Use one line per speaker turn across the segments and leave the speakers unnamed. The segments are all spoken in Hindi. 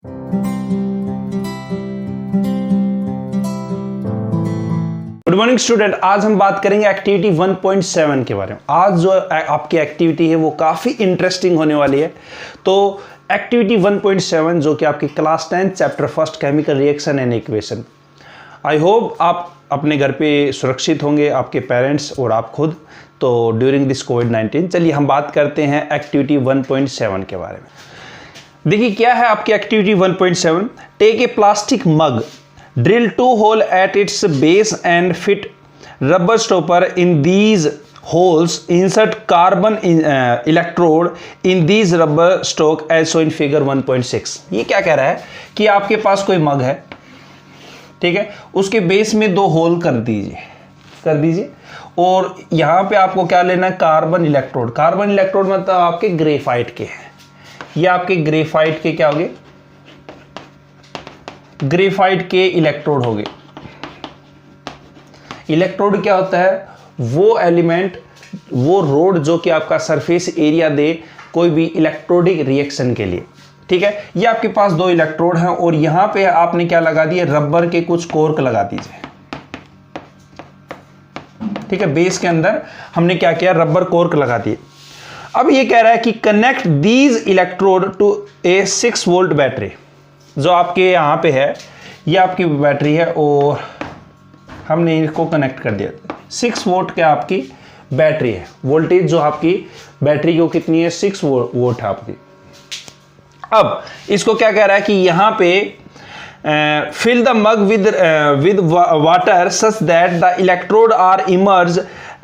गुड मॉर्निंग स्टूडेंट, आज हम बात करेंगे एक्टिविटी 1.7 के बारे में। आज जो आपकी एक्टिविटी है वो काफ़ी इंटरेस्टिंग होने वाली है। तो एक्टिविटी 1.7 जो कि आपकी class 10 chapter first chemical reaction and equation. I hope आप अपने घर पे सुरक्षित होंगे, आपके पेरेंट्स और आप खुद, तो ड्यूरिंग दिस कोविड-19। चलिए हम बात करते हैं एक्टिविटी 1.7 के बारे में। देखिए क्या है आपकी activity 1.7। Take a plastic mug, drill 2 holes at its base and fit rubber stopper in these holes. Insert carbon electrode in these rubber stock as shown in figure 1.6। ये क्या कह रहा है कि आपके पास कोई मग है, ठीक है, उसके बेस में 2 होल कर दीजिए और यहाँ पे आपको क्या लेना है, कार्बन इलेक्ट्रोड। कार्बन इलेक्ट्रोड मतलब आपके ग्रेफाइट के हैं, ये आपके ग्रेफाइट के क्या हो गए, ग्रेफाइट के इलेक्ट्रोड हो गए। इलेक्ट्रोड क्या होता है, वो एलिमेंट, वो रोड जो कि आपका सरफेस एरिया दे कोई भी इलेक्ट्रोडिक रिएक्शन के लिए, ठीक है। ये आपके पास 2 इलेक्ट्रोड हैं और यहां पे आपने क्या लगा दिए, रबर के कुछ कोर्क लगा दीजिए, ठीक है। बेस के अंदर हमने क्या किया, रबर कोर्क लगा दिए। अब ये कह रहा है कि connect these electrode to a 6 volt battery. जो आपके यहाँ पे है, ये आपकी बैटरी है और हमने इसको कनेक्ट कर दिया। 6 वोल्ट क्या आपकी बैटरी है, वोल्टेज जो आपकी बैटरी की वो कितनी है, 6 वोल्ट है आपकी। अब इसको क्या कह रहा है कि यहाँ पे fill the mug with water such that the electrode are immerse,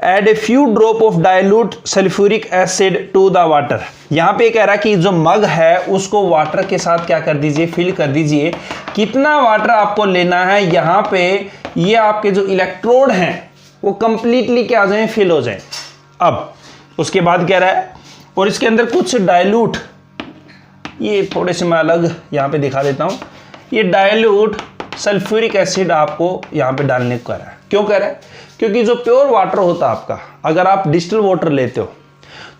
add a few drop of dilute sulphuric acid to the water. यहाँ पे कह रहा है कि जो मग है उसको वाटर के साथ क्या कर दीजिए, फिल कर दीजिए। कितना वाटर आपको लेना है, यहाँ पे ये आपके जो इलेक्ट्रोड हैं वो कंप्लीटली क्या हो जाए, फिल हो जाए। अब उसके बाद कह रहा है और इसके अंदर कुछ डाइल्यूट, ये थोड़े से मैं अलग यहाँ पे दिखा देता हूँ, ये डाइल्यूट सल्फ्यूरिक एसिड आपको यहाँ पे डालने को कह रहा है। क्यों कह रहा है, क्योंकि जो प्योर वाटर होता है आपका, अगर आप डिस्टिल वाटर लेते हो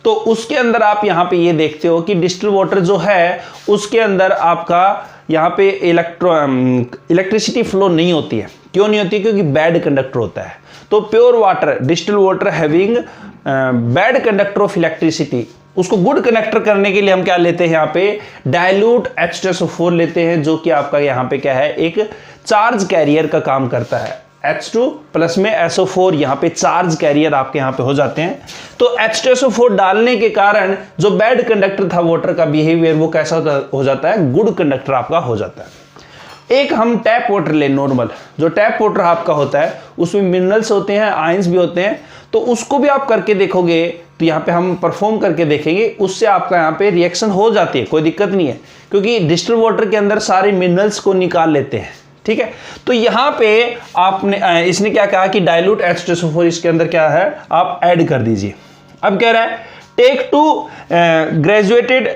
तो उसके अंदर आप यहाँ पे ये देखते हो कि डिस्टिल वाटर जो है उसके अंदर आपका यहाँ पे इलेक्ट्रिसिटी फ्लो नहीं होती है। क्यों नहीं होती, क्योंकि बैड कंडक्टर होता है। तो pure water, distil water having bad conductor of electricity, उसको गुड कनेक्टर करने के लिए हम क्या लेते हैं, यहाँ पे डाइल्यूट H2SO4 लेते हैं, जो कि आपका यहाँ पे क्या है, एक चार्ज कैरियर का काम करता है। H2 प्लस में SO4 यहाँ पे चार्ज कैरियर आपके यहाँ पे हो जाते हैं। तो H2SO4 डालने के कारण जो बैड कंडक्टर था वाटर का बिहेवियर, वो कैसा हो जाता है, गुड कंडक्टर आपका हो जाता है। एक हम टैप वाटर ले, नॉर्मल जो टैप वाटर आपका होता है उसमें मिनरल्स होते हैं, आयंस भी होते हैं, तो उसको भी आप करके देखोगे तो यहाँ पे हम परफॉर्म करके देखेंगे, उससे आपका यहाँ पे रिएक्शन हो जाती है, कोई दिक्कत नहीं है, क्योंकि डिस्टिल वाटर के अंदर सारे मिनरल्स को निकाल लेते हैं, ठीक है। तो यहाँ पे आपने इसने क्या कहा कि डाइल्यूट H2SO4 इसके अंदर क्या है, आप ऐड कर दीजिए। अब कह रहा है take 2 graduated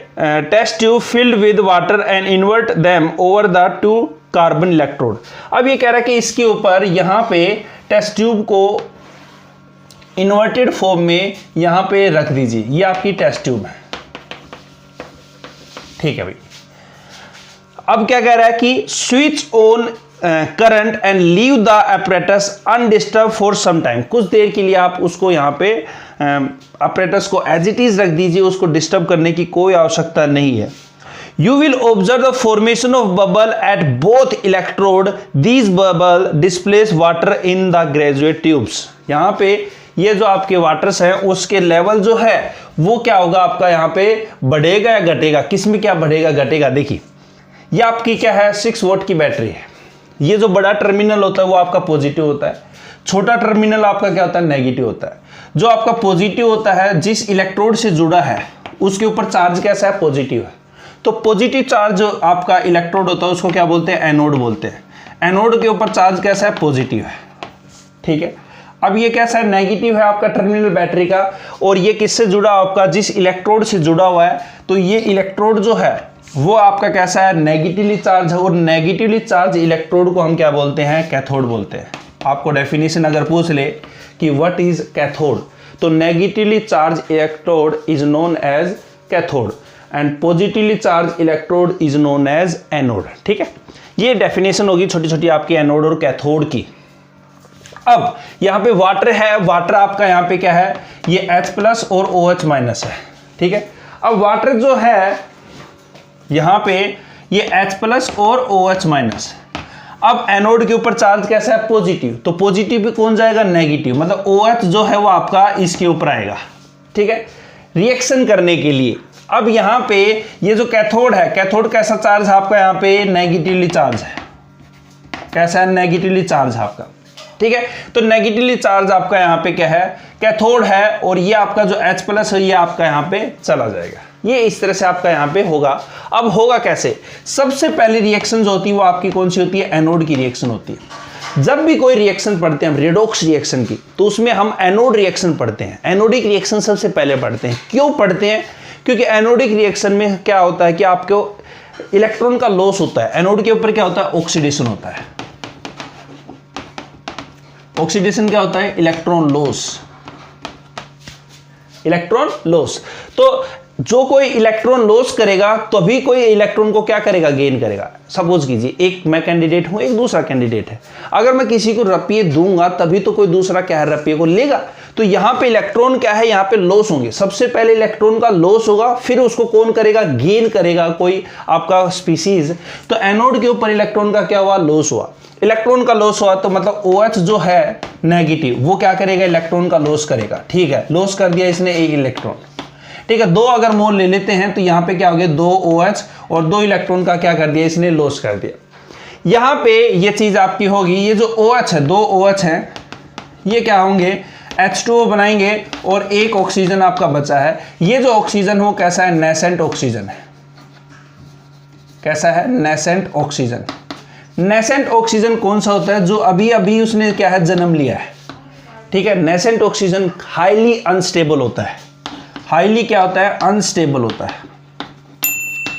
test tube filled with water and invert them over the 2 carbon electrode. अब ये कह रहा है कि इसके ऊपर यहाँ पे टेस्ट ट्यूब को इन्वर्टेड फॉर्म में यहाँ पे रख दीजिए। ये आपकी टेस्ट ट्यूब है, ठीक है भाई। अब क्या कह रहा है कि switch on current and leave the apparatus undisturbed for some time. कुछ देर के लिए आप उसको यहाँ पे apparatus को एज इट इज रख दीजिए, उसको डिस्टर्ब करने की कोई आवश्यकता नहीं है। You will observe the formation of bubble at both electrode. These bubble displace water in the graduate tubes. यहाँ पे ये जो आपके वाटर्स हैं उसके लेवल जो है वो क्या होगा, आपका यहाँ पे बढ़ेगा या घटेगा, किस में क्या बढ़ेगा घटेगा। देखिए ये आपकी क्या है, 6 वोल्ट की बैटरी है। ये जो बड़ा टर्मिनल होता है वो आपका पॉजिटिव होता है, छोटा टर्मिनल आपका क्या होता है, नेगेटिव होता है। जो आपका पॉजिटिव होता है, जिस इलेक्ट्रोड से जुड़ा है उसके ऊपर चार्ज कैसा है, पॉजिटिव है। तो पॉजिटिव चार्ज जो आपका इलेक्ट्रोड होता है उसको क्या बोलते हैं, एनोड बोलते हैं। एनोड के ऊपर चार्ज कैसा है, पॉजिटिव है, ठीक है। अब ये कैसा है, नेगेटिव है आपका टर्मिनल बैटरी का, और ये किससे जुड़ा, आपका जिस इलेक्ट्रोड से जुड़ा हुआ है, तो ये इलेक्ट्रोड जो है वो आपका कैसा है, नेगेटिवली चार्ज है। और नेगेटिवली चार्ज इलेक्ट्रोड को हम क्या बोलते हैं, कैथोड बोलते हैं। आपको डेफिनेशन अगर पूछ ले कि व्हाट इज कैथोड, तो negatively charge electrode is known as cathode and positively charge electrode is known as anode. ठीक है, ये डेफिनेशन होगी छोटी छोटी आपकी एनोड और कैथोड की। अब यहाँ पे वाटर है, वाटर आपका यहाँ पे क्या है, ये H+ और OH- है। ठीक है, अब वाटर जो है यहाँ पे ये H+ और OH-। अब एनोड के ऊपर चार्ज कैसा है, पॉजिटिव, तो पॉजिटिव पे कौन जाएगा, नेगेटिव, मतलब OH जो है वो आपका इसके ऊपर आएगा। ठीक है, रिएक्शन करने के लिए। अब यहाँ पे ये जो कैथोड है, कैथोड कैसा चार्ज है आपका, यहाँ पे नेगेटिवली चार्ज है। कैसा है, नेगेटिवली चार्ज है आपका। ठीक है, तो नेगेटिवली चार्ज आपका यहाँ पे क्या है, कैथोड है, और ये आपका जो H+ है ये आपका यहाँ पे चला जाएगा। ये इस तरह से आपका यहाँ पे होगा। अब होगा कैसे, सबसे पहली रिएक्शन जो होती है वो आपकी कौन सी होती है, एनोड की रिएक्शन होती है। जब भी कोई रिएक्शन पढ़ते हैं हम रेडॉक्स रिएक्शन की, तो उसमें हम एनोड रिएक्शन पढ़ते हैं, एनोडिक रिएक्शन सबसे पहले पढ़ते हैं। क्यों पढ़ते हैं, क्योंकि एनोडिक रिएक्शन में क्या होता है कि आपको इलेक्ट्रॉन का लॉस होता है। एनोड के ऊपर क्या होता है, ऑक्सीडेशन होता है। ऑक्सीडेशन क्या होता है, इलेक्ट्रॉन लॉस, इलेक्ट्रॉन लॉस। तो जो कोई इलेक्ट्रॉन लॉस करेगा तभी कोई इलेक्ट्रॉन को क्या करेगा, गेन करेगा। सपोज कीजिए एक मैं कैंडिडेट हूं, एक दूसरा कैंडिडेट है, अगर मैं किसी को रुपये दूंगा तभी तो कोई दूसरा क्या है, रुपये को लेगा। तो यहाँ पे इलेक्ट्रॉन क्या है, यहाँ पे लॉस होंगे। सबसे पहले इलेक्ट्रॉन का लॉस होगा, फिर उसको कौन करेगा, गेन करेगा कोई आपका स्पीसीज। तो एनोड के ऊपर इलेक्ट्रॉन का क्या हुआ, लॉस हुआ। इलेक्ट्रॉन का लॉस हुआ तो मतलब OH जो है नेगेटिव, वो क्या करेगा, इलेक्ट्रॉन का लॉस करेगा। ठीक है, लॉस कर दिया इसने एक इलेक्ट्रॉन। ठीक है, 2 अगर मोल ले लेते हैं तो यहाँ पे क्या हो गया, 2 OH और 2 इलेक्ट्रॉन का क्या कर दिया इसने, लॉस कर दिया। यहाँ पे ये चीज आपकी होगी, ये जो OH है, 2 OH हैं, ये क्या होंगे, H2O बनाएंगे और एक ऑक्सीजन आपका बचा है। ये जो ऑक्सीजन हो कैसा है, नेसेंट ऑक्सीजन है। कैसा है, नेसेंट ऑक्सीजन। नेसेंट ऑक्सीजन कौन सा होता है, जो अभी अभी उसने क्या है, जन्म लिया है। ठीक है, नेसेंट ऑक्सीजन हाईली अनस्टेबल होता है। हाईली क्या होता है, अनस्टेबल होता है।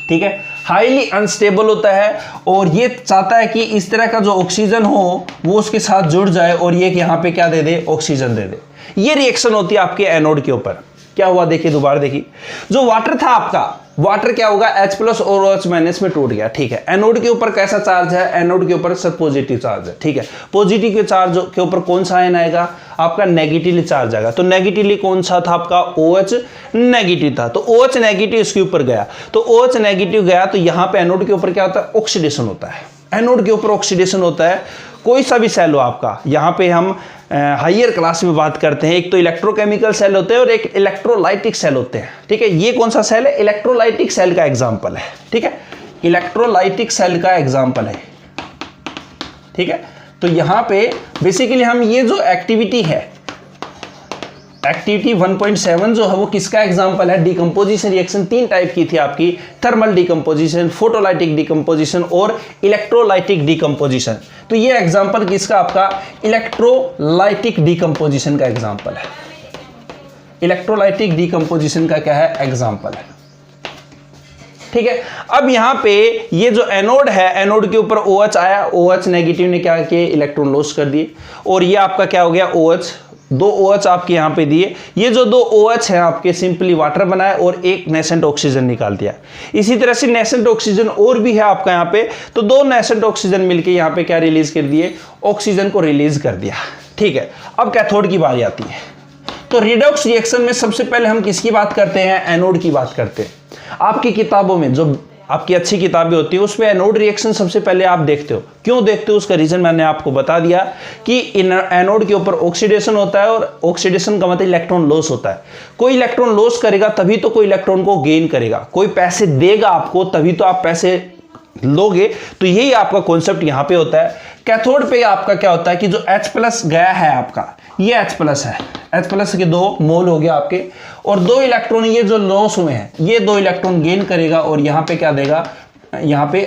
ठीक है, हाईली अनस्टेबल होता है और ये चाहता है कि इस तरह का जो ऑक्सीजन हो वो उसके साथ जुड़ जाए और ये यहाँ पे क्या दे दे, ऑक्सीजन दे दे। ये रिएक्शन होती है आपके एनोड के ऊपर। क्या हुआ देखिए, दोबारा देखिए, जो वाटर था आपका, वाटर क्या होगा, H+ और OH- में टूट गया। ठीक है, एनोड के ऊपर कैसा चार्ज है, एनोड के ऊपर सब पॉजिटिव चार्ज है। ठीक है, पॉजिटिव के चार्ज के ऊपर कौन सा आयन आएगा, आपका नेगेटिवली चार्ज आएगा। तो नेगेटिवली कौन सा था आपका, OH नेगेटिव था, तो OH नेगेटिव इसके ऊपर गया। तो OH नेगेटिव गया तो यहाँ पे एनोड के ऊपर क्या होता है, ऑक्सीडेशन होता है। एनोड के ऊपर ऑक्सीडेशन होता है, कोई सा भी सेल हो आपका। यहाँ पे हम हायर क्लास में बात करते हैं, एक तो इलेक्ट्रोकेमिकल सेल होते हैं और एक इलेक्ट्रोलाइटिक सेल होते हैं। ठीक है, ये कौन सा सेल है, इलेक्ट्रोलाइटिक सेल का एग्जांपल है। ठीक है, इलेक्ट्रोलाइटिक सेल का एग्जांपल है। ठीक है, तो यहाँ पे बेसिकली हम ये जो एक्टिविटी है, एक्टिविटी 1.7 जो है वो किसका एग्जांपल है, डिकम्पोजिशन रिएक्शन। 3 टाइप की थी आपकी, थर्मल डिकम्पोजिशन, फोटोलाइटिक डिकम्पोजिशन और इलेक्ट्रोलाइटिक डिकम्पोजिशन। तो ये एग्जांपल किसका, आपका इलेक्ट्रोलाइटिक डिकम्पोजिशन का एग्जांपल है। इलेक्ट्रोलाइटिक डिकम्पोजिशन का क्या है, एग्जांपल है। ठीक है, अब यहाँ पे ये जो एनोड है, एनोड के ऊपर OH आया, OH नेगेटिव ने क्या किया, इलेक्ट्रॉन लॉस कर दिए और ये आपका क्या हो गया, OH, 2 OH आपके यहाँ पे दिए। ये जो 2 OH हैं आपके सिंपली वाटर बनाए और एक नेसेंट ऑक्सीजन निकाल दिया। इसी तरह से नेसेंट ऑक्सीजन और भी है आपका यहाँ पे, तो 2 नेसेंट ऑक्सीजन मिलके यहाँ पे क्या रिलीज कर दिए, ऑक्सीजन को रिलीज कर दिया। ठीक है, अब कैथोड की बारी आती है। तो रिडॉक्स रिएक्शन में सबसे पहले हम किसकी बात करते हैं, एनोड की बात करते हैं। आपकी किताबों में जो आपकी अच्छी किताबें होती है उसमें एनोड रिएक्शन सबसे पहले आप देखते हो। क्यों देखते हो, उसका रीजन मैंने आपको बता दिया कि एनोड के ऊपर ऑक्सीडेशन होता है और ऑक्सीडेशन का मतलब इलेक्ट्रॉन लॉस होता है। कोई इलेक्ट्रॉन लॉस करेगा तभी तो कोई इलेक्ट्रॉन को गेन करेगा, कोई पैसे देगा आपको तभी तो आप पैसे लोगे। तो यही आपका कॉन्सेप्ट यहाँ पे होता है। कैथोड पे आपका क्या होता है कि जो H+ गया है आपका, ये H+ है, H+ के 2 मोल हो गया आपके और 2 इलेक्ट्रॉन ये जो लॉस हुए हैं, ये 2 इलेक्ट्रॉन गेन करेगा और यहाँ पे क्या देगा, यहाँ पे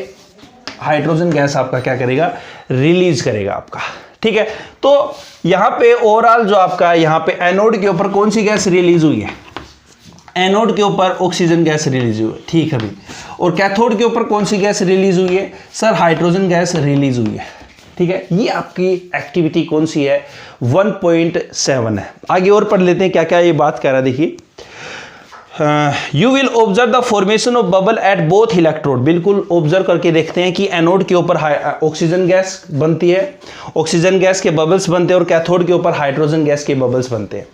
हाइड्रोजन गैस आपका क्या करेगा, रिलीज करेगा आपका। ठीक है, तो यहाँ पे ओवरऑल जो आपका यहाँ पे एनोड के ऊपर कौन सी गैस रिलीज हुई है, एनोड के ऊपर ऑक्सीजन गैस रिलीज हुई है। ठीक है भाई, और कैथोड के ऊपर कौन सी गैस रिलीज हुई है, सर हाइड्रोजन गैस रिलीज हुई है। ठीक है, ये आपकी एक्टिविटी कौन सी है, 1.7 है। आगे और पढ़ लेते हैं क्या क्या ये बात कह रहा है। देखिए you will observe the formation of bubble at both electrode. बिल्कुल ऑब्जर्व करके देखते हैं कि एनोड के ऊपर ऑक्सीजन गैस बनती है, ऑक्सीजन गैस के बबल्स बनते हैं, और कैथोड के ऊपर हाइड्रोजन गैस के बबल्स बनते हैं।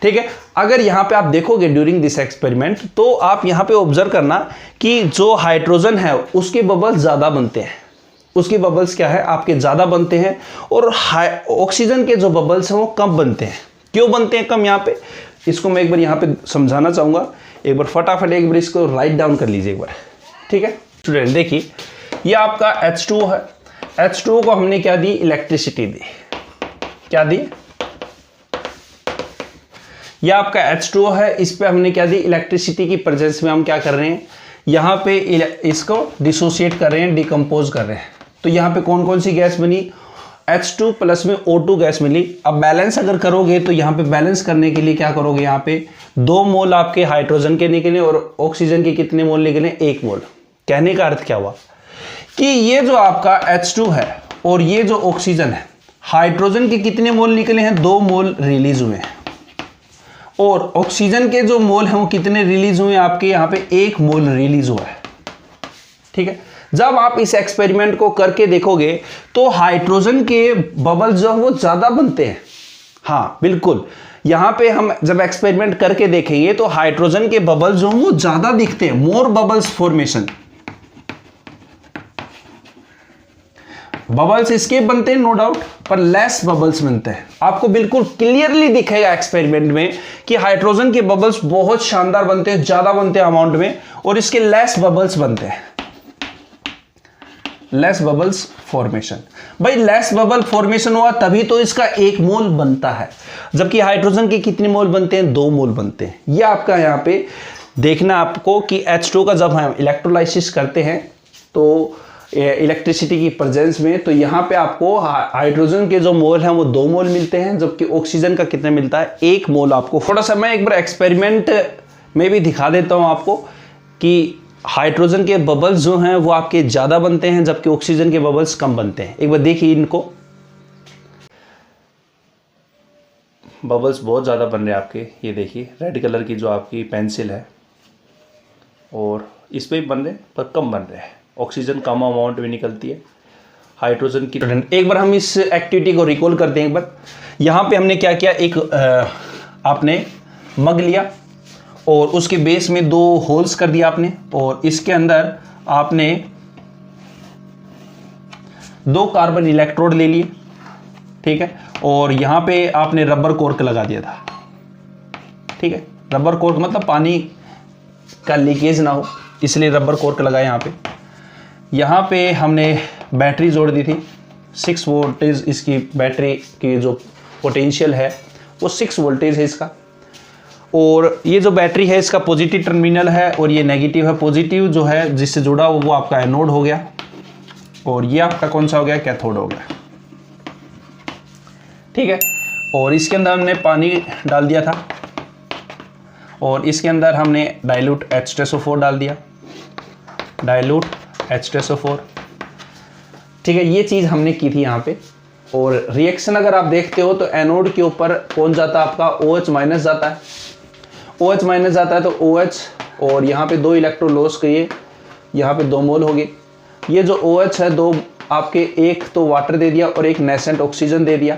ठीक है, अगर यहाँ पे आप देखोगे ड्यूरिंग दिस एक्सपेरिमेंट, तो आप यहाँ पे ऑब्जर्व करना कि जो हाइड्रोजन है उसके बबल्स ज़्यादा बनते हैं, उसके बबल्स क्या है आपके ज़्यादा बनते हैं, और ऑक्सीजन के जो बबल्स हैं वो कम बनते हैं। क्यों बनते हैं कम? यहाँ पे इसको मैं एक बार यहाँ पे समझाना चाहूँगा। एक बार फटाफट एक बार इसको राइट डाउन कर लीजिए एक बार। ठीक है स्टूडेंट, देखिए ये आपका H2 है। H2 को हमने क्या दी? इलेक्ट्रिसिटी दी। क्या दी? यह आपका H2 है, इस पे हमने क्या दी? इलेक्ट्रिसिटी की प्रेजेंस में हम क्या कर रहे हैं? यहाँ पे इसको डिसोसिएट कर रहे हैं, डिकम्पोज कर रहे हैं। तो यहाँ पे कौन कौन सी गैस बनी? H2 प्लस में O2 गैस मिली। अब बैलेंस अगर करोगे तो यहाँ पे बैलेंस करने के लिए क्या करोगे? यहाँ पे 2 मोल आपके हाइड्रोजन के निकले और ऑक्सीजन के कितने मोल निकले? 1 मोल। कहने का अर्थ क्या हुआ कि ये जो आपका H2 है और ये जो ऑक्सीजन है, हाइड्रोजन के कितने मोल निकले हैं? 2 मोल रिलीज हुए हैं, और ऑक्सीजन के जो मोल हैं वो कितने रिलीज हुए? आपके यहाँ पे 1 मोल रिलीज हुआ है। ठीक है, जब आप इस एक्सपेरिमेंट को करके देखोगे तो हाइड्रोजन के बबल जो वो ज्यादा बनते हैं। हाँ बिल्कुल, यहां पे हम जब एक्सपेरिमेंट करके देखेंगे तो हाइड्रोजन के बबल जो वो ज्यादा दिखते हैं, मोर बबल्स फॉर्मेशन। बबल्स इसके बनते हैं नो डाउट, पर लेस बबल्स बनते हैं। आपको बिल्कुल क्लियरली दिखेगा एक्सपेरिमेंट में कि हाइड्रोजन के बबल्स बहुत शानदार बनते हैं, ज्यादा बनते हैं अमाउंट में, और इसके लेस बबल्स बनते हैं। Less bubbles formation. भाई लेस बबल फॉर्मेशन हुआ तभी तो इसका 1 मोल बनता है, जबकि हाइड्रोजन के कितने मोल बनते हैं? 2 मोल बनते हैं। ये आपका यहाँ पे देखना आपको कि H2 का जब हम इलेक्ट्रोलाइसिस करते हैं तो इलेक्ट्रिसिटी की प्रेजेंस में, तो यहाँ पे आपको हाइड्रोजन के जो मोल हैं वो 2 मोल मिलते हैं, जबकि ऑक्सीजन का कितना मिलता है? 1 मोल आपको। थोड़ा सा मैं एक बार एक्सपेरिमेंट में भी दिखा देता हूँ आपको कि हाइड्रोजन के बबल्स जो हैं वो आपके ज़्यादा बनते हैं, जबकि ऑक्सीजन के बबल्स कम बनते हैं। एक बार देखिए इनको, बबल्स बहुत ज़्यादा बन रहे हैं आपके। ये देखिए रेड कलर की जो आपकी पेंसिल है, और इस पर भी बन रहे पर कम बन रहे हैं। ऑक्सीजन कम अमाउंट में निकलती है, हाइड्रोजन की। एक बार हम इस एक्टिविटी को रिकॉल करते हैं एक बार। यहाँ पे हमने क्या किया? एक आपने मग लिया और उसके बेस में 2 होल्स कर दिया आपने, और इसके अंदर आपने 2 कार्बन इलेक्ट्रोड ले लिए। ठीक है, और यहाँ पे आपने रबर कॉर्क लगा दिया था। ठीक है, रबर कॉर्क मतलब पानी का लीकेज ना हो, इसलिए रबर कॉर्क लगाया यहाँ पे। यहाँ पे हमने बैटरी जोड़ दी थी। 6 वोल्टेज इसकी बैटरी की जो पोटेंशियल है वो 6 वोल्टेज है इसका, और ये जो बैटरी है इसका पॉजिटिव टर्मिनल है और ये नेगेटिव है। पॉजिटिव जो है जिससे जुड़ा वो आपका एनोड हो गया, और ये आपका कौन सा हो गया? कैथोड हो गया। ठीक है, और इसके अंदर हमने पानी डाल दिया था, और इसके अंदर हमने डाइल्यूट H2SO4 डाल दिया, डाइल्यूट H2SO4। ठीक है, ये चीज़ हमने की थी यहाँ पे। और रिएक्शन अगर आप देखते हो तो एनोड के ऊपर कौन जाता है? आपका OH माइनस जाता है। OH माइनस जाता है तो OH, और यहाँ पे 2 इलेक्ट्रॉन लॉस किए, यहाँ पे 2 मोल हो गए। ये जो OH है 2 आपके, एक तो वाटर दे दिया और एक नेसेंट ऑक्सीजन दे दिया।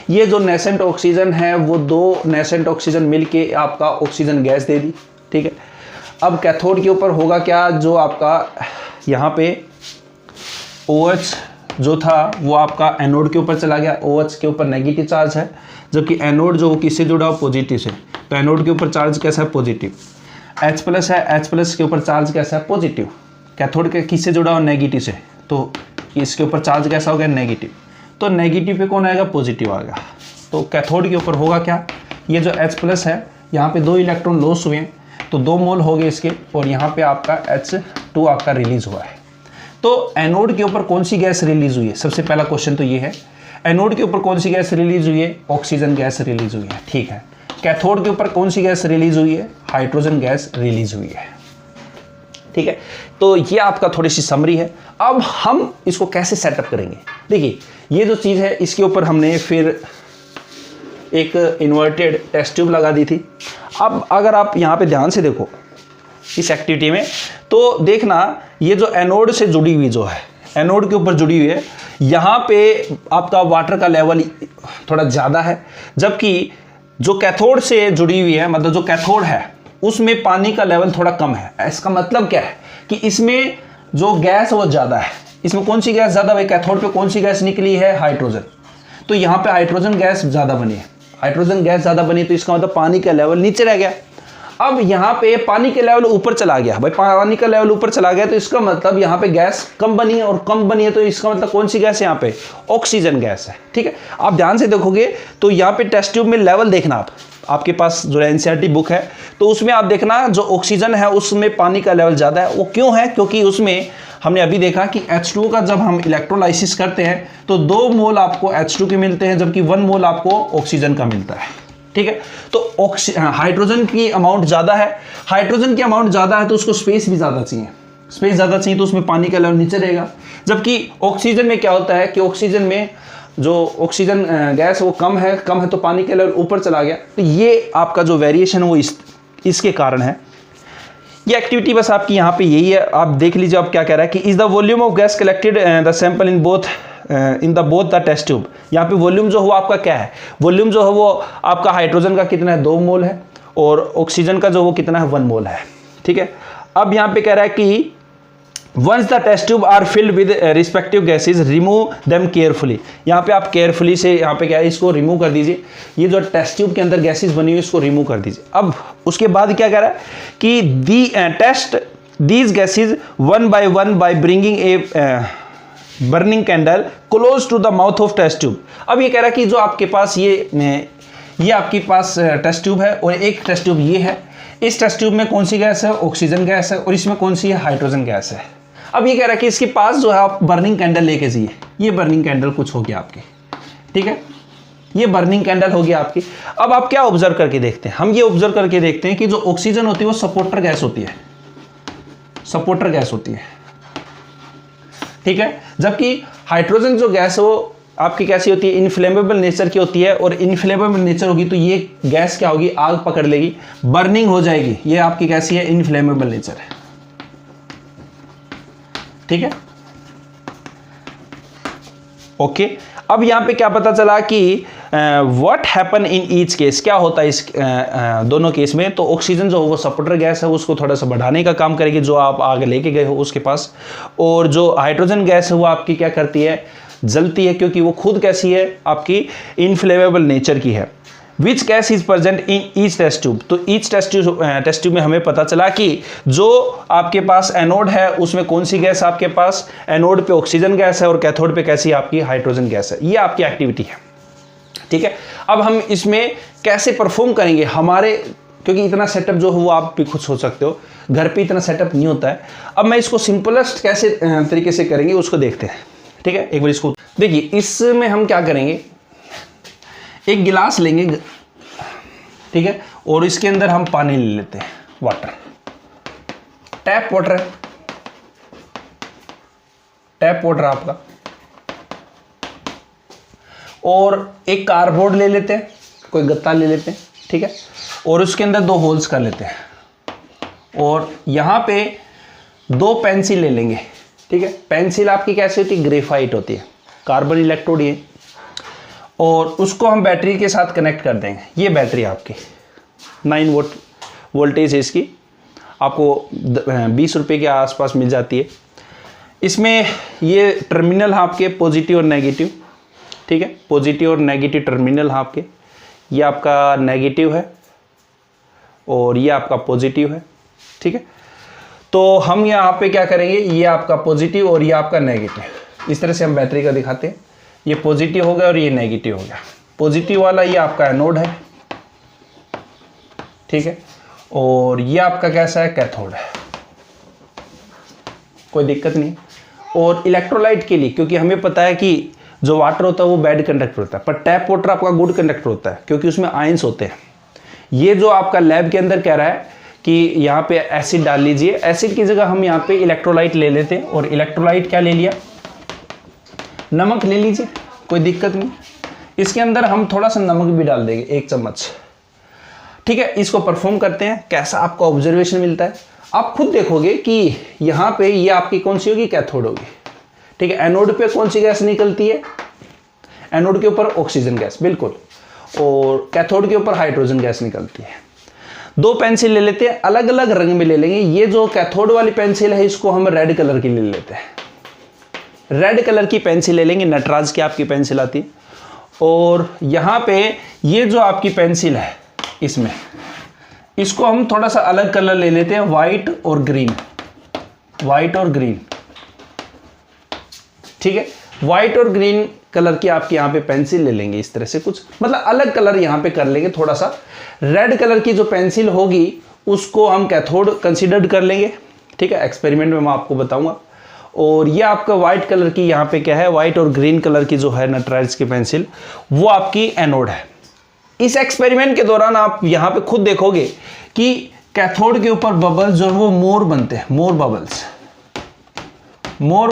ये जो नेसेंट ऑक्सीजन है वो 2 नेसेंट ऑक्सीजन मिलके आपका ऑक्सीजन गैस दे दी। ठीक है, अब कैथोड के ऊपर होगा क्या? जो आपका यहाँ पे OH जो था वो आपका एनोड के ऊपर चला गया। OH के ऊपर नेगेटिव चार्ज है, जबकि एनोड जो किससे जुड़ा हो? पॉजिटिव से। तो एनोड के ऊपर चार्ज कैसा है? पॉजिटिव। H+ है, H+ के ऊपर चार्ज कैसा है? पॉजिटिव। कैथोड के किससे जुड़ा हो? नेगेटिव से, तो इसके ऊपर चार्ज कैसा हो गया? नेगेटिव। तो नेगेटिव पे कौन आएगा? पॉजिटिव आएगा। तो कैथोड के ऊपर होगा क्या? ये जो H+ है यहाँ पे 2 इलेक्ट्रॉन लॉस हुए हैं, तो 2 मोल हो गए इसके, और यहाँ पे आपका H2 आपका रिलीज हुआ है। तो एनोड के ऊपर कौन सी गैस रिलीज हुई है? सबसे पहला क्वेश्चन तो ये है, एनोड के ऊपर कौन सी गैस रिलीज हुई है? ऑक्सीजन गैस रिलीज हुई है। ठीक है, कैथोड के ऊपर कौन सी गैस रिलीज हुई है? हाइड्रोजन गैस रिलीज हुई है। ठीक है, तो ये आपका थोड़ी सी समरी है। अब हम इसको कैसे सेटअप करेंगे? देखिए ये जो चीज़ है इसके ऊपर हमने फिर एक इन्वर्टेड टेस्ट ट्यूब लगा दी थी। अब अगर आप यहाँ पे ध्यान से देखो इस एक्टिविटी में, तो देखना ये जो एनोड से जुड़ी हुई जो है, एनोड के ऊपर जुड़ी हुई है, यहाँ पे आपका वाटर का लेवल थोड़ा ज़्यादा है, जबकि जो कैथोड से जुड़ी हुई है, मतलब जो कैथोड है उसमें पानी का लेवल थोड़ा कम है। इसका मतलब क्या है कि इसमें जो गैस है वो ज़्यादा है। इसमें कौन सी गैस ज़्यादा है? कैथोड पे कौन सी गैस निकली है? हाइड्रोजन। तो यहाँ पे हाइड्रोजन गैस ज़्यादा बनी है, हाइड्रोजन गैस ज़्यादा बनी, तो इसका मतलब पानी का लेवल नीचे रह गया। अब यहाँ पे पानी का लेवल ऊपर चला गया, भाई पानी का लेवल ऊपर चला गया तो इसका मतलब यहाँ पे गैस कम बनी है, और कम बनी है तो इसका मतलब कौन सी गैस है? यहाँ पे ऑक्सीजन गैस है। ठीक है, आप ध्यान से देखोगे तो यहाँ पे टेस्ट ट्यूब में लेवल देखना, आपके पास जो एनसीईआरटी बुक है तो उसमें आप देखना जो ऑक्सीजन है उसमें पानी का लेवल ज़्यादा है। वो क्यों है? क्योंकि उसमें हमने अभी देखा कि H2 का जब हम इलेक्ट्रोलाइसिस करते हैं तो 2 मोल आपको H2 के मिलते हैं, जबकि 1 मोल आपको ऑक्सीजन का मिलता है। ठीक है, तो हाइड्रोजन की अमाउंट ज़्यादा है, हाइड्रोजन की अमाउंट ज़्यादा है तो उसको स्पेस भी ज़्यादा चाहिए, स्पेस ज़्यादा चाहिए तो उसमें पानी का लेवल नीचे रहेगा। जबकि ऑक्सीजन में क्या होता है कि ऑक्सीजन में जो ऑक्सीजन गैस वो कम है तो पानी का लेवल ऊपर चला गया। तो ये आपका जो वेरिएशन है वो इसके कारण है। ये एक्टिविटी बस आपकी यहाँ पे यही है, आप देख लीजिए आप क्या कह रहा है कि is the volume of gas collected the sample in both the test tube. यहाँ पे वॉल्यूम जो हुआ आपका क्या है? वॉल्यूम जो है वो आपका हाइड्रोजन का कितना है? 2 मोल है, और ऑक्सीजन का जो वो कितना है? 1 मोल है। ठीक है, अब यहाँ पे कह रहा है कि once the test tube are filled with respective gases remove them carefully. यहाँ पे आप केयरफुली से यहाँ पे क्या है इसको रिमूव कर दीजिए, ये जो टेस्ट ट्यूब के अंदर गैसेज बनी हुई इसको रिमूव कर दीजिए। अब उसके बाद क्या कह रहा है कि the test these gases one by bringing a burning candle close to the mouth of test tube. अब ये कह रहा है कि जो आपके पास ये आपके पास टेस्ट ट्यूब है और एक टेस्ट ट्यूब ये है, इस टेस्ट ट्यूब में कौन सी गैस है? ऑक्सीजन गैस है, और इसमें कौन सी है? हाइड्रोजन गैस है। अब ये कह रहा है कि इसके पास जो है आप बर्निंग कैंडल लेके जाइए, ये बर्निंग कैंडल कुछ हो गया आपकी। ठीक है, ये बर्निंग कैंडल हो गया आपकी। अब आप क्या ऑब्जर्व करके देखते हैं? हम ये ऑब्जर्व करके देखते हैं कि जो ऑक्सीजन होती है वो सपोर्टर गैस होती है, सपोर्टर गैस होती है। ठीक है, जबकि हाइड्रोजन जो गैस है वो आपकी कैसी होती है? इनफ्लेमेबल नेचर की होती है, और इनफ्लेमेबल नेचर होगी तो ये गैस क्या होगी? आग पकड़ लेगी, बर्निंग हो जाएगी। ये आपकी कैसी है? इनफ्लेमेबल नेचर है। ठीक है, ओके। अब यहां पे क्या पता चला कि what happen in each case, क्या होता है इस दोनों केस में? तो ऑक्सीजन जो वो सपोर्टर गैस है उसको थोड़ा सा बढ़ाने का काम करेगी, जो आप आगे लेके गए हो उसके पास, और जो हाइड्रोजन गैस है वो आपकी क्या करती है? जलती है, क्योंकि वो खुद कैसी है? आपकी इनफ्लेमेबल नेचर की है। Which gas is present in each test tube. तो ईच टेस्ट ट्यूब में हमें पता चला कि जो आपके पास एनोड है उसमें कौन सी गैस आपके पास? एनोड पे ऑक्सीजन गैस है और कैथोड पे कैसी आपकी? हाइड्रोजन गैस है। ये आपकी एक्टिविटी है। ठीक है, अब हम इसमें कैसे परफॉर्म करेंगे? हमारे क्योंकि इतना सेटअप जो हो वो आप भी खुद सोच सकते हो, घर पे इतना सेटअप नहीं होता है। अब मैं इसको सिंपलेस्ट कैसे तरीके से करेंगे उसको देखते हैं। ठीक है, एक बार इसको देखिए। इसमें हम क्या करेंगे, एक गिलास लेंगे, ठीक है, और इसके अंदर हम पानी ले लेते हैं, वाटर, टैप वाटर है, टैप वाटर आपका, और एक कार्डबोर्ड ले लेते हैं, कोई गत्ता ले लेते हैं। ठीक है, और उसके अंदर 2 होल्स कर लेते हैं, और यहां पे 2 पेंसिल ले लेंगे। ठीक है, पेंसिल आपकी कैसी होती है? ग्रेफाइट होती है, कार्बन इलेक्ट्रोड ये, और उसको हम बैटरी के साथ कनेक्ट कर देंगे। ये बैटरी आपकी 9 वोल्ट वोल्टेज है इसकी, आपको 20 रुपये के आसपास मिल जाती है। इसमें ये टर्मिनल है आपके पॉजिटिव और नेगेटिव। ठीक है, पॉजिटिव और नेगेटिव टर्मिनल है आपके। ये आपका नेगेटिव है और ये आपका पॉजिटिव है। ठीक है, तो हम यहाँ पे क्या करेंगे, ये आपका पॉजिटिव और ये आपका नेगेटिव, इस तरह से हम बैटरी का दिखाते हैं। ये पॉजिटिव हो गया और ये नेगेटिव हो गया। पॉजिटिव वाला ये आपका एनोड है, ठीक है, और ये आपका कैसा है? कैथोड है, कोई दिक्कत नहीं। और इलेक्ट्रोलाइट के लिए, क्योंकि हमें पता है कि जो वाटर होता है वो बैड कंडक्टर होता है, पर टैप वाटर आपका गुड कंडक्टर होता है, क्योंकि उसमें आयंस होते हैं। ये जो आपका लैब के अंदर कह रहा है कि यहाँ पे एसिड डाल लीजिए, एसिड की जगह हम यहाँ पे इलेक्ट्रोलाइट ले लेते हैं, और इलेक्ट्रोलाइट क्या ले लिया? नमक ले लीजिए, कोई दिक्कत नहीं। इसके अंदर हम थोड़ा सा नमक भी डाल देंगे, 1 चम्मच। ठीक है, इसको परफॉर्म करते हैं, कैसा आपको ऑब्जर्वेशन मिलता है। आप खुद देखोगे कि यहाँ पे ये आपकी कौन सी होगी, कैथोड होगी। ठीक है, एनोड पे कौन सी गैस निकलती है, एनोड के ऊपर ऑक्सीजन गैस, बिल्कुल, और कैथोड के ऊपर हाइड्रोजन गैस निकलती है। दो पेंसिल ले लेते हैं, अलग अलग रंग में ले लेंगे। ये जो कैथोड वाली पेंसिल है इसको हम रेड कलर की ले लेते हैं, रेड कलर की पेंसिल ले लेंगे, नटराज की आपकी पेंसिल आती है। और यहाँ पे ये जो आपकी पेंसिल है इसमें, इसको हम थोड़ा सा अलग कलर ले लेते हैं, वाइट और ग्रीन, वाइट और ग्रीन। ठीक है, वाइट और ग्रीन कलर की आपकी यहाँ पे पेंसिल ले लेंगे, इस तरह से कुछ, मतलब अलग कलर यहाँ पे कर लेंगे थोड़ा सा। रेड कलर की जो पेंसिल होगी उसको हम कैथोड कंसीडर्ड कर लेंगे। ठीक है, एक्सपेरिमेंट में मैं आपको बताऊंगा। और ये आपका व्हाइट कलर की यहाँ पे क्या है, व्हाइट और ग्रीन कलर की जो है नटराज की पेंसिल, वो आपकी एनोड है। इस एक्सपेरिमेंट के दौरान आप यहाँ पे खुद देखोगे कि कैथोड के ऊपर बबल्स जो है वो मोर बनते हैं, मोर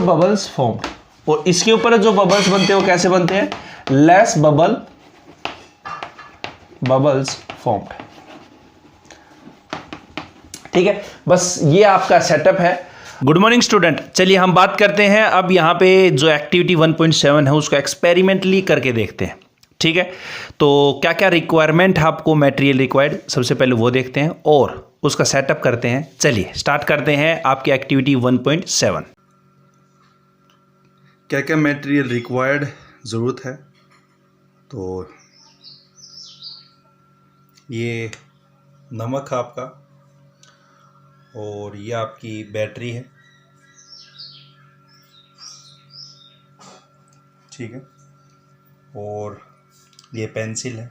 बबल्स फॉर्म। और इसके ऊपर जो बबल्स बनते हैं वो कैसे बनते हैं, लेस बबल्स फॉर्म्ड। ठीक है, बस ये आपका सेटअप है। गुड मॉर्निंग स्टूडेंट, चलिए हम बात करते हैं अब यहाँ पे जो एक्टिविटी 1.7 है उसको एक्सपेरिमेंटली करके देखते हैं। ठीक है, तो क्या क्या रिक्वायरमेंट है आपको, मटेरियल रिक्वायर्ड, सबसे पहले वो देखते हैं और उसका सेटअप करते हैं। चलिए स्टार्ट करते हैं आपकी एक्टिविटी 1.7। क्या क्या मटेरियल रिक्वायर्ड ज़रूरत है, तो ये नमक है आपका, और ये आपकी बैटरी है। ठीक है, और ये पेंसिल है,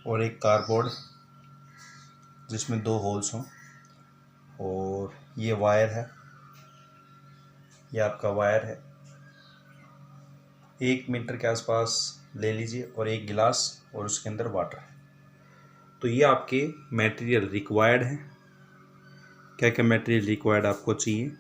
और एक कार्डबोर्ड जिसमें 2 होल्स हों, और ये वायर है, ये आपका वायर है, 1 मीटर के आसपास ले लीजिए, और एक गिलास, और उसके अंदर वाटर है। तो ये आपके मटेरियल रिक्वायर्ड हैं। क्या क्या मटेरियल रिक्वायर्ड आपको चाहिए।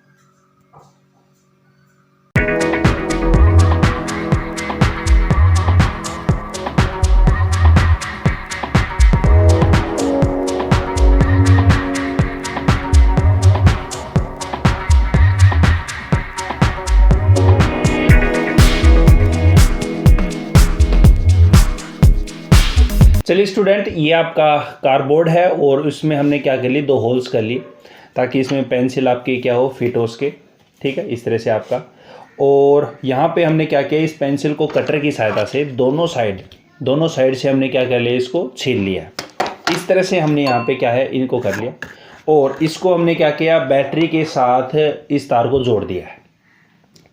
चलिए स्टूडेंट, ये आपका कार्डबोर्ड है और उसमें हमने क्या कर ली, 2 होल्स कर ली ताकि इसमें पेंसिल आपकी क्या हो, फिट हो उसके। ठीक है, इस तरह से आपका। और यहाँ पे हमने क्या किया, इस पेंसिल को कटर की सहायता से दोनों साइड से हमने क्या कर लिया, इसको छील लिया। इस तरह से हमने यहाँ पे क्या है, इनको कर लिया। और इसको हमने क्या किया, बैटरी के साथ इस तार को जोड़ दिया है।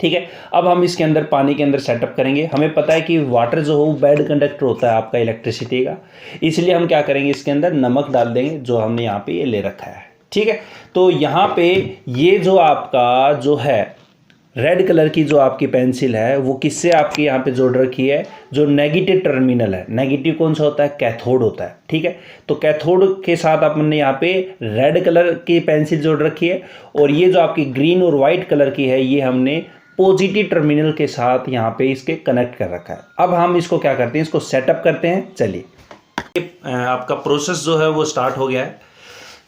ठीक है, अब हम इसके अंदर पानी के अंदर सेटअप करेंगे। हमें पता है कि वाटर जो हो बैड कंडक्टर होता है आपका इलेक्ट्रिसिटी का, इसलिए हम क्या करेंगे, इसके अंदर नमक डाल देंगे जो हमने यहाँ पे ये ले रखा है। ठीक है, तो यहाँ पे ये जो आपका जो है रेड कलर की जो आपकी पेंसिल है वो किससे आपकी यहाँ पे जोड़ रखी है, जो नेगेटिव टर्मिनल है। नेगेटिव कौन सा होता है, कैथोड होता है। ठीक है, तो कैथोड के साथ आपने यहाँ पे रेड कलर की पेंसिल जोड़ रखी है, और ये जो आपकी ग्रीन और वाइट कलर की है ये हमने पॉजिटिव टर्मिनल के साथ यहाँ पे इसके कनेक्ट कर रखा है। अब हम इसको क्या करते हैं, इसको सेटअप करते हैं। चलिए, आपका प्रोसेस जो है वो स्टार्ट हो गया है।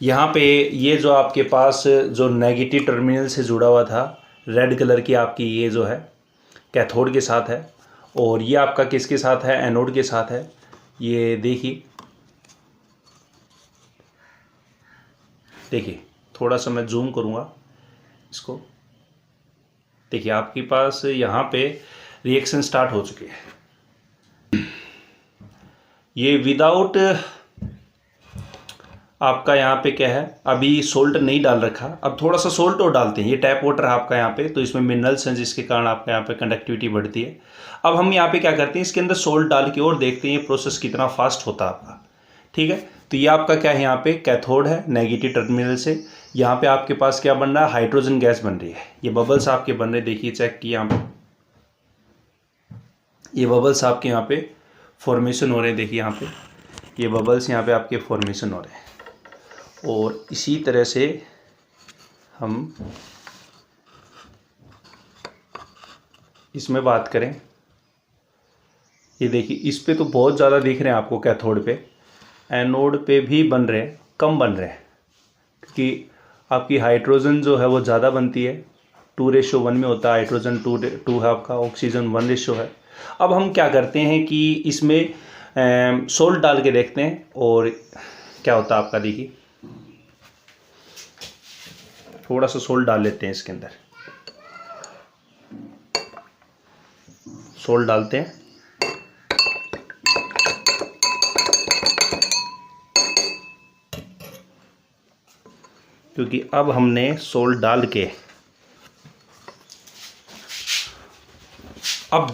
यहाँ पे ये जो आपके पास जो नेगेटिव टर्मिनल से जुड़ा हुआ था, रेड कलर की आपकी ये जो है कैथोड के साथ है, और ये आपका किसके साथ है, एनोड के साथ है। ये देखिए थोड़ा सा मैं जूम करूँगा इसको। देखिए आपके पास यहाँ पे रिएक्शन स्टार्ट हो चुके हैं। ये विदाउट आपका यहाँ पे क्या है, अभी सोल्ट नहीं डाल रखा, अब थोड़ा सा सोल्ट और डालते हैं। ये टैप वाटर है आपका यहाँ पे, तो इसमें मिनरल्स हैं जिसके कारण आपका यहाँ पे कंडक्टिविटी बढ़ती है। अब हम यहाँ पे क्या करते हैं, इसके अंदर सोल्ट डाल के और देखते हैं ये प्रोसेस कितना फास्ट होता है आपका। ठीक है, तो ये आपका क्या है, यहाँ पे कैथोड है, नेगेटिव टर्मिनल से यहाँ पे आपके पास क्या बन रहा है, हाइड्रोजन गैस बन रही है। ये बबल्स आपके बन रहे, देखिए चेक किए यहाँ पे, ये बबल्स आपके यहाँ पे फॉर्मेशन हो रहे हैं। देखिए यहाँ पे ये बबल्स यहाँ पे आपके फॉर्मेशन हो रहे हैं। और इसी तरह से हम इसमें बात करें, ये देखिए इस पे तो बहुत ज़्यादा दिख रहे हैं आपको कैथोड पे, एनोड पे भी बन रहे हैं, कम बन रहे हैं, क्योंकि आपकी हाइड्रोजन जो है वो ज़्यादा बनती है, 2:1 में होता है, हाइड्रोजन 2 है आपका, ऑक्सीजन 1 है। अब हम क्या करते हैं कि इसमें सोल्ट डाल के देखते हैं और क्या होता है आपका। देखिए थोड़ा सा सोल्ट डाल लेते हैं इसके अंदर, सोल्ट डालते हैं, क्योंकि अब हमने सोल्ट डाल के, अब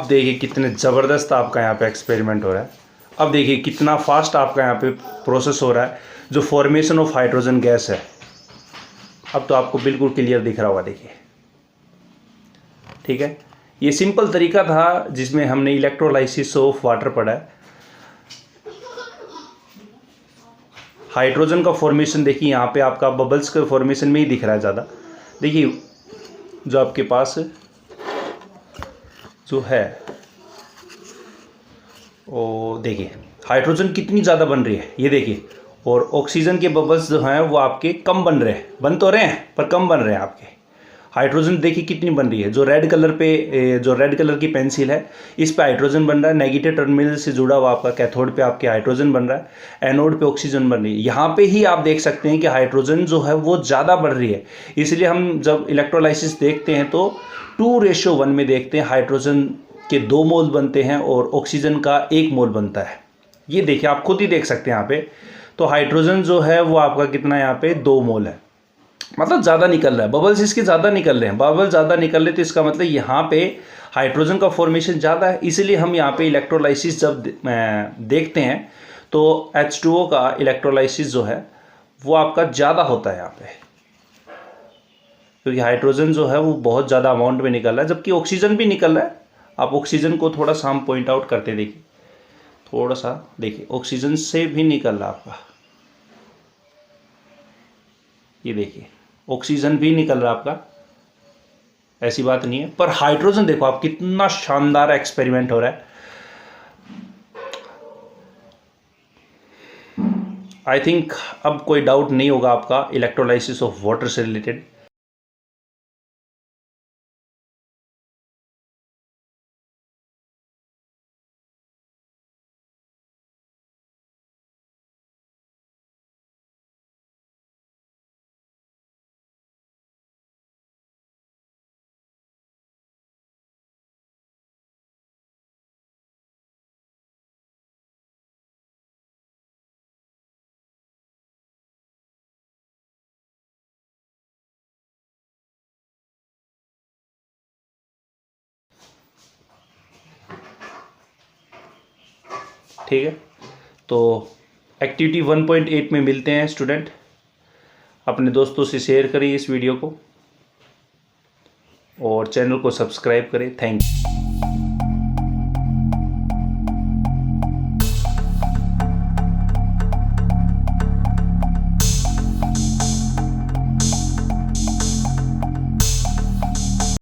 देखिए कितने ज़बरदस्त आपका यहाँ पे एक्सपेरिमेंट हो रहा है। अब देखिए कितना फास्ट आपका यहाँ पे प्रोसेस हो रहा है जो फॉर्मेशन ऑफ हाइड्रोजन गैस है। अब तो आपको बिल्कुल क्लियर दिख रहा होगा, देखिए ठीक है। ये सिंपल तरीका था जिसमें हमने इलेक्ट्रोलाइसिस ऑफ वाटर पढ़ा है। हाइड्रोजन का फॉर्मेशन देखिए यहाँ पे आपका बबल्स के फॉर्मेशन में ही दिख रहा है ज़्यादा। देखिए जो आपके पास जो है वो देखिए हाइड्रोजन कितनी ज़्यादा बन रही है, ये देखिए, और ऑक्सीजन के बबल्स जो हैं वो आपके कम बन रहे हैं, बन तो रहे हैं पर कम बन रहे हैं आपके। हाइड्रोजन देखिए कितनी बन रही है, जो रेड कलर की पेंसिल है इस पे हाइड्रोजन बन रहा है, नेगेटिव टर्मिनल से जुड़ा हुआ आपका कैथोड पे आपके हाइड्रोजन बन रहा है, एनोड पे ऑक्सीजन बन रही है। यहाँ पे ही आप देख सकते हैं कि हाइड्रोजन जो है वो ज़्यादा बढ़ रही है। इसलिए हम जब इलेक्ट्रोलाइसिस देखते हैं तो 2:1 में देखते हैं, हाइड्रोजन के 2 मोल बनते हैं और ऑक्सीजन का 1 मोल बनता है। ये देखिए आप खुद ही देख सकते हैं यहाँ पे। तो हाइड्रोजन जो है वो आपका कितना यहाँ पे 2 मोल है, मतलब ज़्यादा निकल रहा है, बबल्स इसके ज़्यादा निकल रहे हैं। बबल ज़्यादा निकल रहे तो इसका मतलब यहाँ पे हाइड्रोजन का फॉर्मेशन ज़्यादा है। इसलिए हम यहाँ पे इलेक्ट्रोलाइसिस जब देखते हैं तो H2O का इलेक्ट्रोलाइसिस जो है वो आपका ज़्यादा होता है यहाँ पे, क्योंकि हाइड्रोजन जो है वो बहुत ज़्यादा अमाउंट में निकल रहा है, जबकि ऑक्सीजन भी निकल रहा है। आप ऑक्सीजन को थोड़ा सा हम पॉइंट आउट करते देखिए, थोड़ा सा देखिए, ऑक्सीजन से भी निकल रहा है आपका, ये देखिए ऑक्सीजन भी निकल रहा है आपका, ऐसी बात नहीं है। पर हाइड्रोजन देखो आप कितना शानदार एक्सपेरिमेंट हो रहा है। आई थिंक अब कोई डाउट नहीं होगा आपका इलेक्ट्रोलाइसिस ऑफ वाटर से रिलेटेड। ठीक है, तो एक्टिविटी 1.8 में मिलते हैं स्टूडेंट। अपने दोस्तों से शेयर करिए इस वीडियो को और चैनल को सब्सक्राइब करें। Thank you.